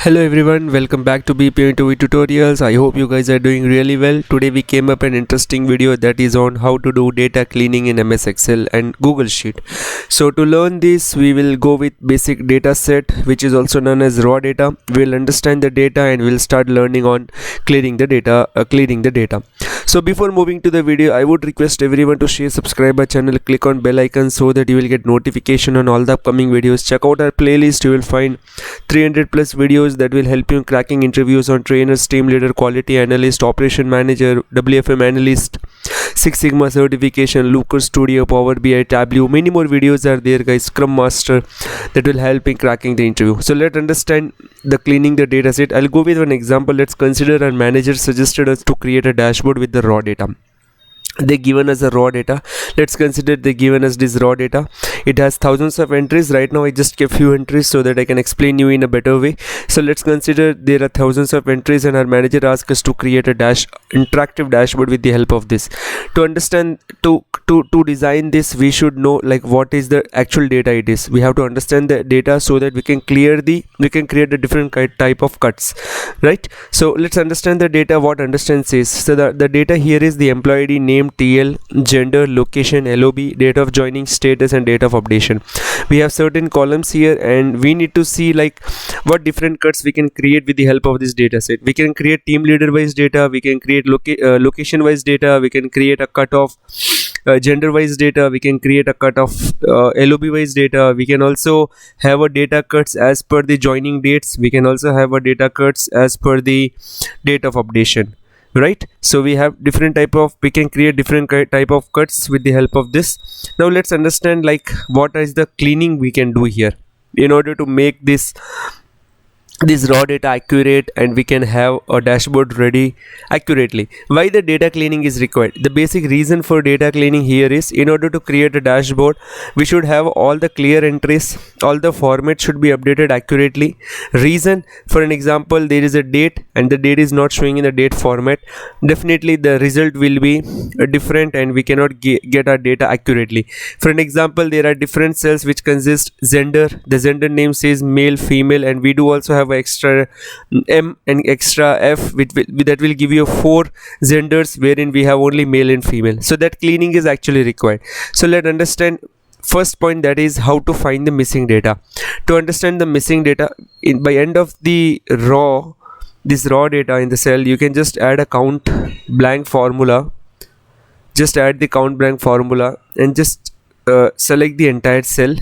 Hello everyone, welcome back to BPO tutorials. I hope you guys are doing really well. Today we came up an interesting video that is on how to do data cleaning in MS Excel and Google Sheet. So to learn this, we will go with basic data set, which is also known as raw data. We'll understand the data and we'll start learning on cleaning the data. So before moving to the video, I would request everyone to share, subscribe our channel, click on bell icon so that you will get notification on all the upcoming videos. Check out our playlist. You will find 300 plus videos that will help you in cracking interviews on trainers, team leader, quality analyst, operation manager, WFM analyst, Six Sigma certification, Looker Studio, Power BI, Tableau. Many more videos are there, guys. Scrum Master, that will help in cracking the interview. So let's understand the cleaning the data set. I'll go with one example. Let's consider our manager suggested us to create a dashboard with the raw data. They given us a raw data. Let's consider they given us this raw data. It has thousands of entries. Right now I just kept few entries so that I can explain you in a better way. So let's consider there are thousands of entries and our manager asked us to create a interactive dashboard with the help of this. To understand, to design this, we should know like what is the actual data it is. We have to understand the data so that we can create a different type of cuts, right? So let's understand the data. What understand says. So the data here is the employee ID, name, TL, gender, location, LOB, date of joining, status, and date of updation. We have certain columns here and we need to see like what different cuts we can create with the help of this data set. We can create team leader wise data, we can create location wise data, we can create a cut of gender wise data, we can create a cut of LOB wise data. We can also have a data cuts as per the joining dates. We can also have a data cuts as per the date of updation, right? So we have we can create different type of cuts with the help of this. Now let's understand like what is the cleaning we can do here in order to make this raw data accurate and we can have a dashboard ready accurately. Why the data cleaning is required? The basic reason for data cleaning here is in order to create a dashboard, we should have all the clear entries, all the formats should be updated accurately. Reason, for an example, there is a date and the date is not showing in the date format, definitely the result will be different and we cannot get our data accurately. For an example, there are different cells which consist gender. The gender name says male, female, and we do also have extra M and extra F that will give you 4 genders wherein we have only male and female. So that cleaning is actually required. So let's understand first point, that is how to find the missing data. To understand the missing data, by end of the raw data in the cell, you can just add a count blank formula. Just add the count blank formula and just select the entire cell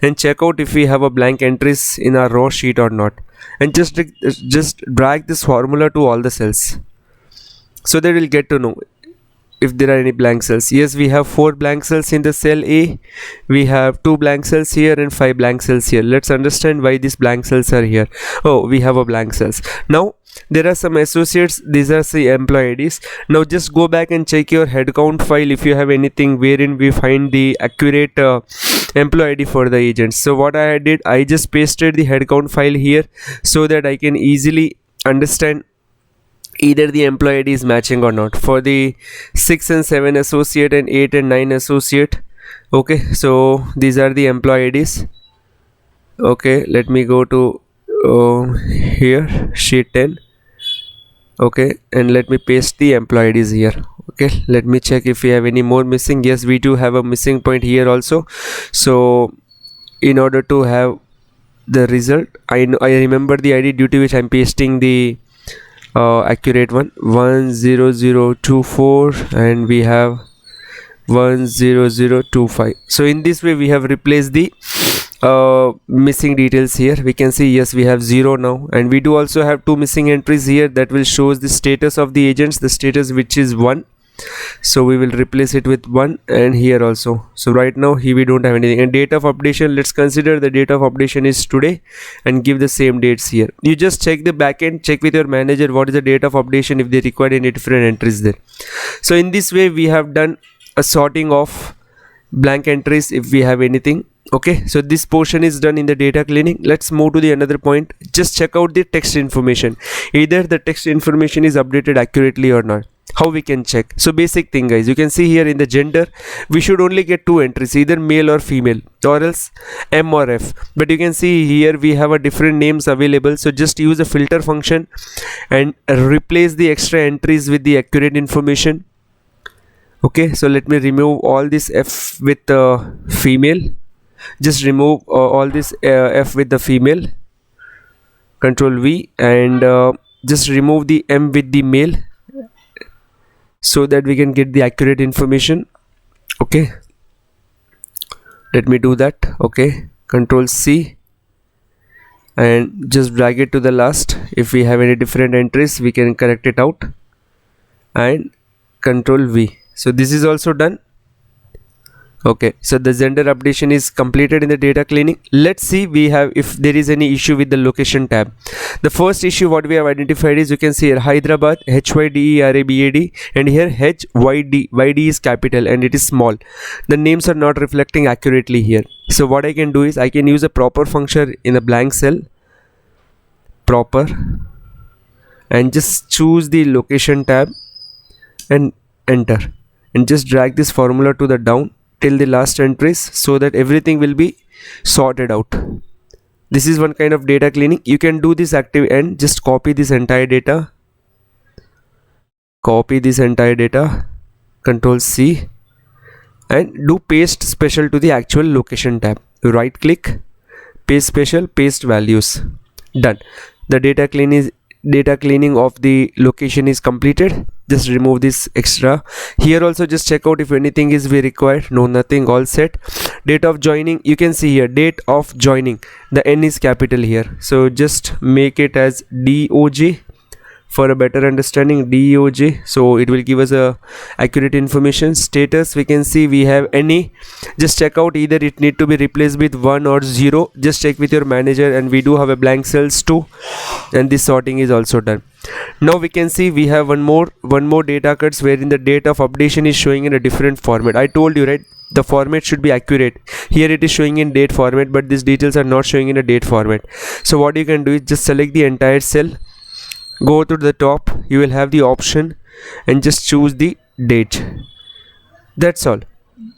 and check out if we have a blank entries in our raw sheet or not, and just drag this formula to all the cells so that we'll get to know if there are any blank cells. Yes, we have 4 blank cells in the cell A, we have 2 blank cells here and 5 blank cells here. Let's understand why these blank cells are here. Oh, we have a blank cells. Now there are some associates, these are the employee IDs. Now just go back and check your headcount file if you have anything wherein we find the accurate employee ID for the agents. So what I did, I just pasted the headcount file here so that I can easily understand either the employee ID is matching or not for the 6 and 7 associate and 8 and 9 associate. Okay, so these are the employee IDs. Okay, let me go to here sheet 10. Okay, and let me paste the employee IDs here. Okay, let me check if we have any more missing. Yes, we do have a missing point here also. So in order to have the result, I remember the ID due to which I'm pasting the accurate one, 10024, and we have 10025. So in this way we have replaced the missing details here. We can see yes, we have 0 now, and we do also have 2 missing entries here that will show the status of the agents, the status which is 1. So we will replace it with 1, and here also. So right now here we don't have anything. And date of updation, let's consider the date of updation is today and give the same dates here. You just check the backend, check with your manager what is the date of updation if they require any different entries there. So in this way we have done a sorting of blank entries if we have anything. Okay, so this portion is done in the data cleaning. Let's move to the another point. Just check out the text information, either the text information is updated accurately or not. how we can check? So basic thing guys, you can see here in the gender we should only get 2 entries, either male or female, or else M or F. But you can see here we have a different names available, so just use the filter function and replace the extra entries with the accurate information. Okay, so let me remove all this F with the female. Just remove all this F with the female, Control V, and just remove the M with the male, so that we can get the accurate information. Okay, let me do that. Okay, Control C and just drag it to the last. If we have any different entries we can correct it out, and Control V. So this is also done. Okay, so the gender updation is completed in the data cleaning. Let's see we have if there is any issue with the location tab. The first issue what we have identified is, you can see here Hyderabad, HYDERABAD, and here HYD, YD is capital and it is small. The names are not reflecting accurately here. So what I can do is I can use a proper function in a blank cell, proper, and just choose the location tab and enter, and just drag this formula to the down till the last entries, so that everything will be sorted out. This is one kind of data cleaning. You can do this active and just copy this entire data, Control C, and do paste special to the actual location tab. Right click, paste special, paste values. Done. The data cleaning of the location is completed. Just remove this extra. Here also just check out if anything is we required. No, nothing, all set. Date of joining, you can see here date of joining, the N is capital here, so just make it as DOJ for a better understanding, DOJ, so it will give us a accurate information. Status, we can see we have any. Just check out either it need to be replaced with 1 or 0. Just check with your manager, and we do have a blank cells too, and this sorting is also done. Now we can see we have one more data cuts wherein the date of updation is showing in a different format. I told you, right, the format should be accurate. Here it is showing in date format, but these details are not showing in a date format. So what you can do is just select the entire cell, go to the top, you will have the option, and just choose the date. That's all.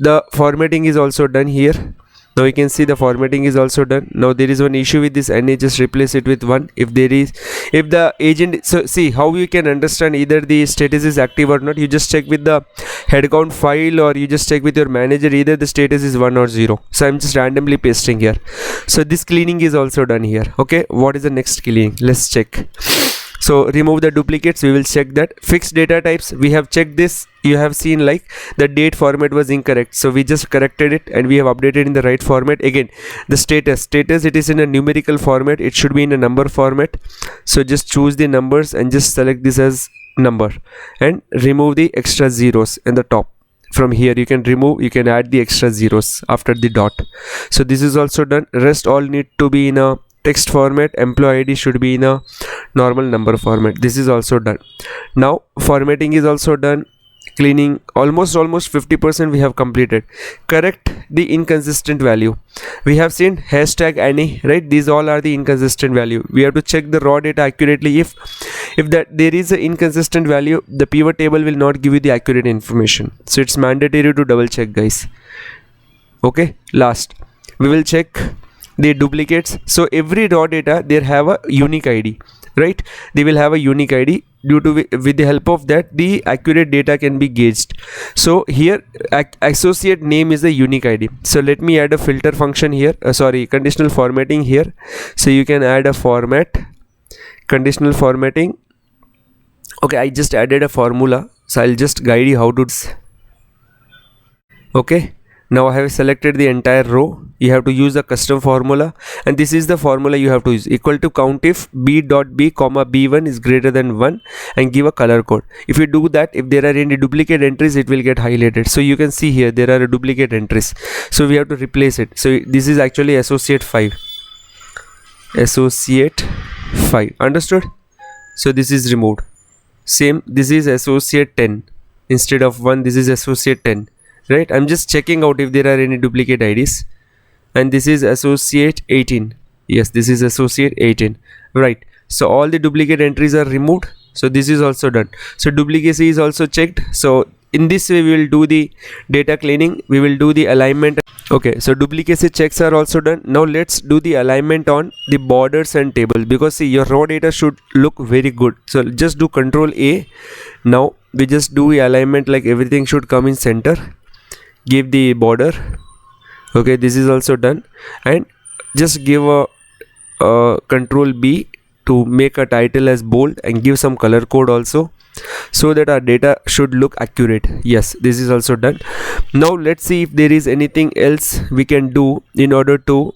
The formatting is also done here. Now you can see the formatting is also done. Now there is one issue with this NA, just replace it with 1 if the agent. So see how you can understand either the status is active or not. You just check with the head count file, or you just check with your manager, either the status is 1 or 0. So I'm just randomly pasting here. So this cleaning is also done here. Okay, what is the next cleaning? Let's check. So remove the duplicates, we will check that. Fixed data types, we have checked this. You have seen like the date format was incorrect, so we just corrected it and we have updated in the right format. Again, the status it is in a numerical format, it should be in a number format. So just choose the numbers and just select this as number, and remove the extra zeros in the top. From here you can add the extra zeros after the dot. So this is also done. Rest all need to be in a text format. Employee ID should be in a normal number format. This is also done. Now formatting is also done. Cleaning almost 50% we have completed. Correct the inconsistent value. We have seen hashtag any, right? These all are the inconsistent value. We have to check the raw data accurately. If that there is an inconsistent value, the pivot table will not give you the accurate information. So it's mandatory to double check, guys. Okay, last we will check the duplicates. So every raw data there have a unique ID, right? They will have a unique ID. Due to with the help of that the accurate data can be gauged. So here associate name is a unique ID. So let me add a filter function here, conditional formatting here. So you can add a format, conditional formatting. Okay, I just added a formula, so I'll just guide you how to. Okay, now I have selected the entire row. You have to use a custom formula, and this is the formula you have to use. Equal to count if b.b comma b1 is greater than 1, and give a color code. If you do that, if there are any duplicate entries, it will get highlighted. So you can see here there are duplicate entries, so we have to replace it. So this is actually associate 5, understood? So this is removed. Same, this is associate 10 instead of 1. This is associate 10, right? I'm just checking out if there are any duplicate IDs. And this is associate 18. Yes, this is associate 18, right? So all the duplicate entries are removed. So this is also done. So duplicacy is also checked. So in this way we will do the data cleaning, we will do the alignment. Okay, so duplicacy checks are also done. Now let's do the alignment on the borders and table, because see, your raw data should look very good. So just do Control A. Now we just do the alignment, like everything should come in center. Give the border. Okay, this is also done. And just give a Control B to make a title as bold, and give some color code also, so that our data should look accurate. Yes, this is also done. Now let's see if there is anything else we can do in order to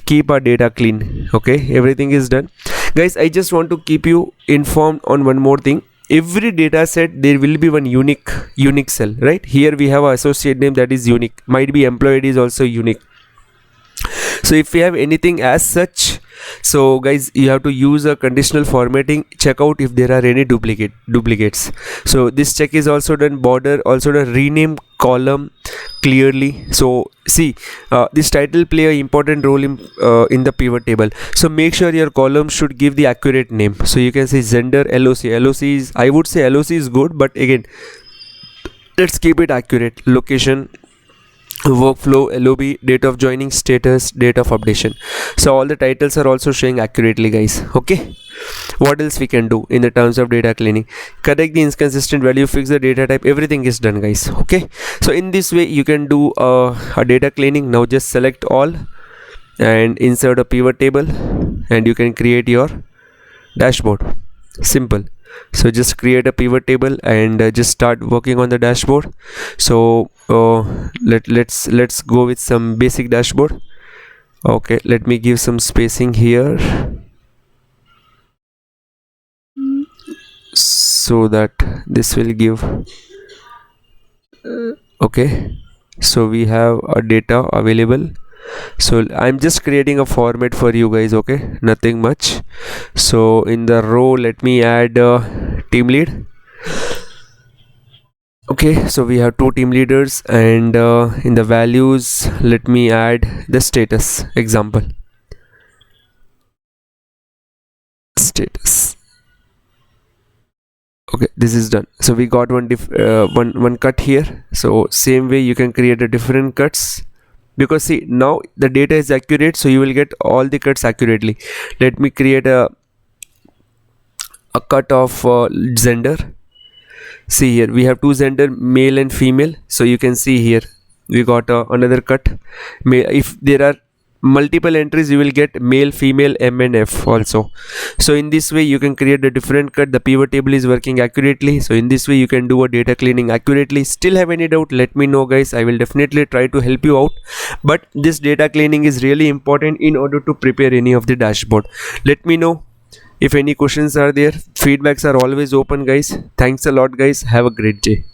keep our data clean. Okay, everything is done. Guys, I just want to keep you informed on one more thing. Every data set there will be one unique cell, right? Here we have our associate name, that is unique. Might be employee ID is also unique. So if we have anything as such, so guys, you have to use a conditional formatting. Check out if there are any duplicates. So this check is also done. Border also done. Rename column clearly. So see, this title play an important role in the pivot table. So make sure your column should give the accurate name. So you can say gender, LOC. LOC is, I would say LOC is good, but again, let's keep it accurate. Location, workflow, LOB, date of joining, status, date of updation. So all the titles are also showing accurately, guys. Okay, what else we can do in the terms of data cleaning? Correct the inconsistent value, fix the data type, everything is done, guys. Okay, so in this way you can do a data cleaning. Now just select all and insert a pivot table, and you can create your dashboard. Simple. So just create a pivot table and just start working on the dashboard. So let's go with some basic dashboard. Okay, let me give some spacing here so that this will give okay. So we have a data available. So I'm just creating a format for you guys. Okay, nothing much. So in the row, let me add team lead. Okay, so we have two team leaders, and in the values, let me add the status example. Status. Okay, this is done. So we got one cut here. So same way you can create a different cuts, because see, now the data is accurate, so you will get all the cuts accurately. Let me create a cut of gender. See here we have two gender, male and female. So you can see here we got another cut. If there are multiple entries, you will get male, female, M and F also. So in this way you can create a different cut. The pivot table is working accurately. So in this way you can do a data cleaning accurately. Still have any doubt, let me know, guys. I will definitely try to help you out, but this data cleaning is really important in order to prepare any of the dashboard. Let me know if any questions are there. Feedbacks are always open, guys. Thanks a lot, guys. Have a great day.